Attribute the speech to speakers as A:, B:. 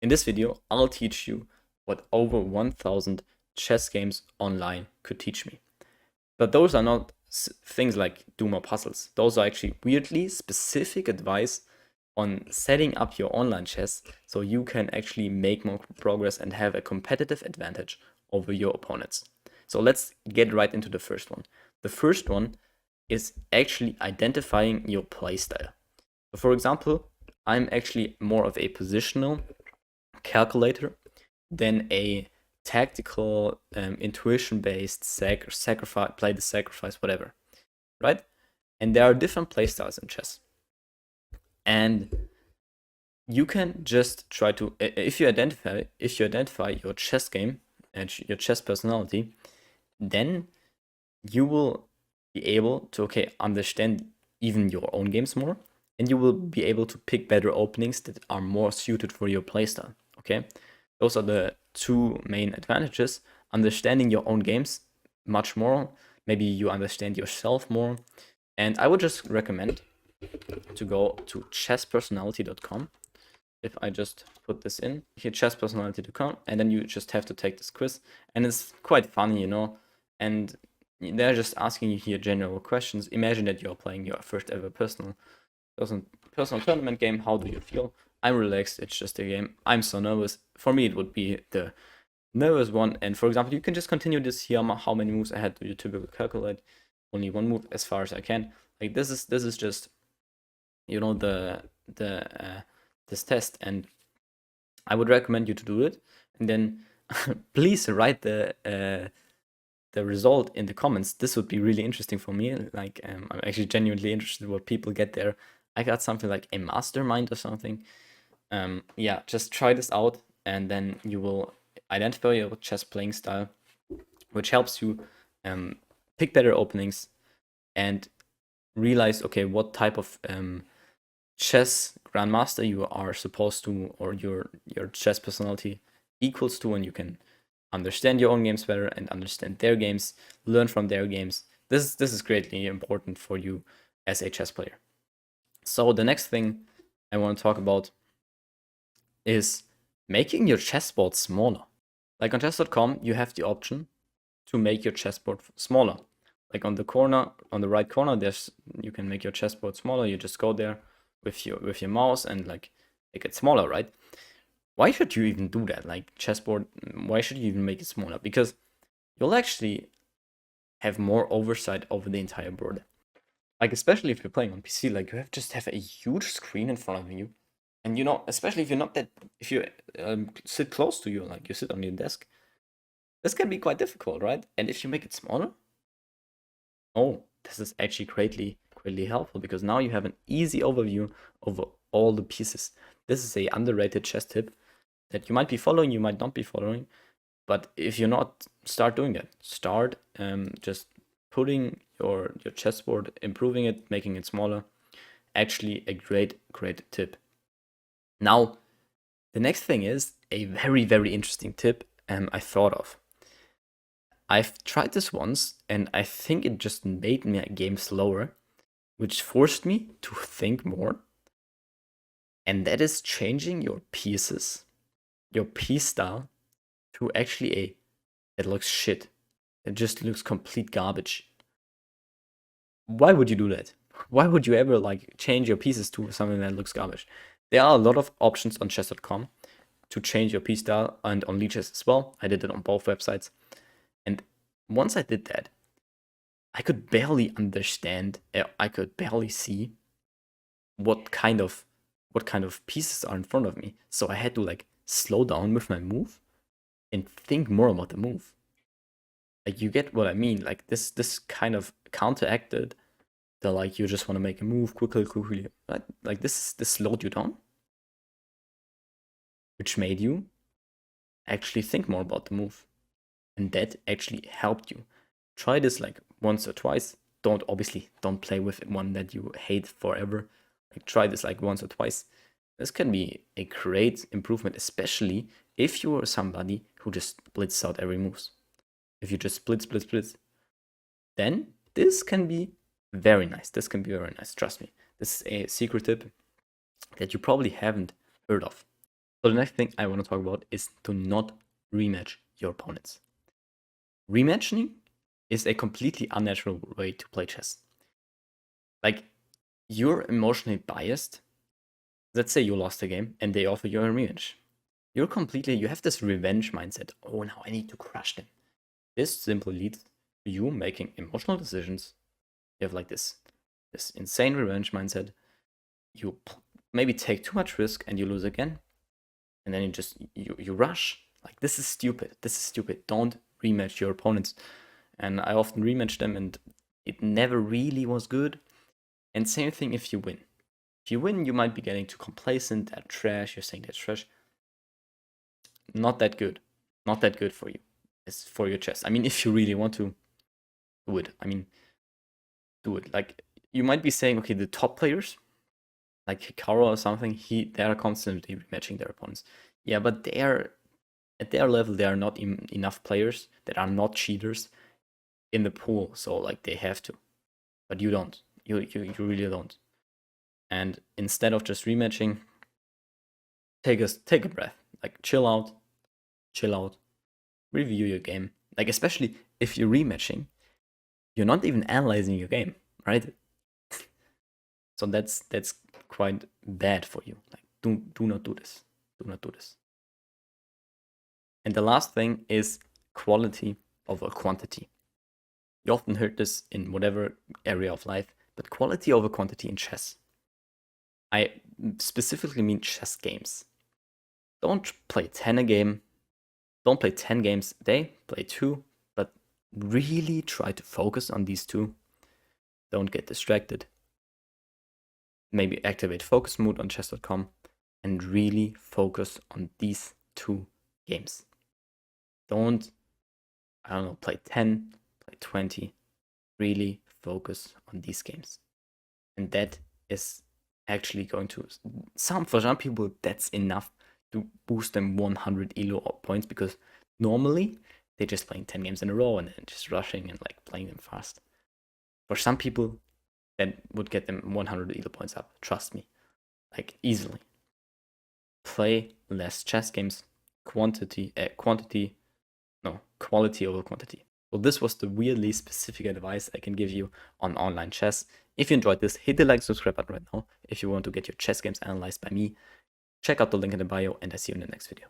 A: In this video, I'll teach you what over 1000 chess games online could teach me. But those are not things like do more puzzles. Those are actually weirdly specific advice on setting up your online chess so you can actually make more progress and have a competitive advantage over your opponents. So let's get right into the first one. The first one is actually identifying your playstyle. For example, I'm actually more of a positional calculator than a tactical, intuition-based sacrifice, play the sacrifice, whatever, right? And there are different playstyles in chess, and you can just try to if you identify your chess game and your chess personality, then you will be able to understand even your own games more, and you will be able to pick better openings that are more suited for your playstyle. Okay, those are the two main advantages: understanding your own games much more, maybe you understand yourself more. And I would just recommend to go to chesspersonality.com. If I just put this in here, chesspersonality.com, and then you just have to take this quiz, and it's quite funny, and they're just asking you here general questions. Imagine that you're playing your first ever personal tournament game. How do you feel? I'm relaxed. It's just a game. I'm so nervous. For me, it would be the nervous one. And for example, you can just continue this here. How many moves ahead do you typically calculate? Only one move, as far as I can. Like this is just this test, and I would recommend you to do it. And then please write the result in the comments. This would be really interesting for me. Like, I'm actually genuinely interested what people get there. I got something like a mastermind or something. Yeah, just try this out, and then you will identify your chess playing style, which helps you pick better openings and realize, okay, what type of chess grandmaster you are supposed to, or your chess personality equals to, and you can understand your own games better and understand their games, learn from their games. This is greatly important for you as a chess player. So the next thing I want to talk about is making your chessboard smaller. Like on chess.com, you have the option to make your chessboard smaller. Like on the right corner, you can make your chessboard smaller. You just go there with your mouse and like make it smaller, right? Why should you even do that? Like chessboard, why should you even make it smaller? Because you'll actually have more oversight over the entire board. Like especially if you're playing on PC, like you just have a huge screen in front of you, and especially if you sit close to you, like you sit on your desk, this can be quite difficult, right? And if you make it smaller, oh, this is actually greatly helpful, because now you have an easy overview over all the pieces. This is a underrated chess tip that you might be following, you might not be following, but if you're not, start doing that. Start just putting your chessboard, improving it, making it smaller. Actually, a great tip. Now, the next thing is a very interesting tip I thought of. I've tried this once, and I think it just made my game slower, which forced me to think more. And that is changing your pieces, your piece style, to actually it looks shit. It just looks complete garbage. Why would you do that? Why would you ever like change your pieces to something that looks garbage? There are a lot of options on chess.com to change your piece style, and on Lichess as well. I did it on both websites. And once I did that, I could barely understand, I could barely see what kind of pieces are in front of me. So I had to like slow down with my move and think more about the move. Like, you get what I mean? Like this kind of counteracted the like you just want to make a move quickly, right? Like this slowed you down, which made you actually think more about the move, and that actually helped you. Try this like once or twice. Don't play with one that you hate forever. Like, try this like once or twice. This can be a great improvement, especially if you are somebody who just splits out every moves. If you just split, then this can be very nice. This can be very nice. Trust me. This is a secret tip that you probably haven't heard of. So the next thing I want to talk about is to not rematch your opponents. Rematching is a completely unnatural way to play chess. Like, you're emotionally biased. Let's say you lost a game and they offer you a rematch. You have this revenge mindset. Oh, now I need to crush them. This simply leads to you making emotional decisions. You have like this insane revenge mindset. You maybe take too much risk and you lose again. And then you rush. Like, this is stupid. This is stupid. Don't rematch your opponents. And I often rematch them and it never really was good. And same thing if you win. If you win, you might be getting too complacent. They're trash. You're saying they're trash. Not that good. Not that good for you. It's for your chess. I mean, if you really want to do it. I mean, do it. Like, you might be saying, okay, the top players, like Hikaru or something, they are constantly rematching their opponents. Yeah, but at their level, there are not enough players that are not cheaters in the pool. So like they have to, but you don't. You really don't. And instead of just rematching, take a breath. Like chill out, review your game. Like, especially if you're rematching, you're not even analyzing your game, right? So that's quite bad for you. Like, do not do this. Do not do this. And the last thing is quality over quantity. You often heard this in whatever area of life, but quality over quantity in chess. I specifically mean chess games. Don't play 10 a game. Don't play 10 games a day. Play 2, but really try to focus on these 2. Don't get distracted. Maybe activate focus mode on chess.com and really focus on these 2 games. Don't, I don't know, play 10, play 20. Really focus on these games. And that is actually going to, for some people, that's enough to boost them 100 elo points, because normally they're just playing 10 games in a row and then just rushing and like playing them fast. For some people, that would get them 100 elo points up. Trust me, like easily. Play less chess games. Quality over quantity. So this was the weirdly specific advice I can give you on online chess. If you enjoyed this, hit the like, subscribe button right now if you want to get your chess games analyzed by me. Check out the link in the bio, and I see you in the next video.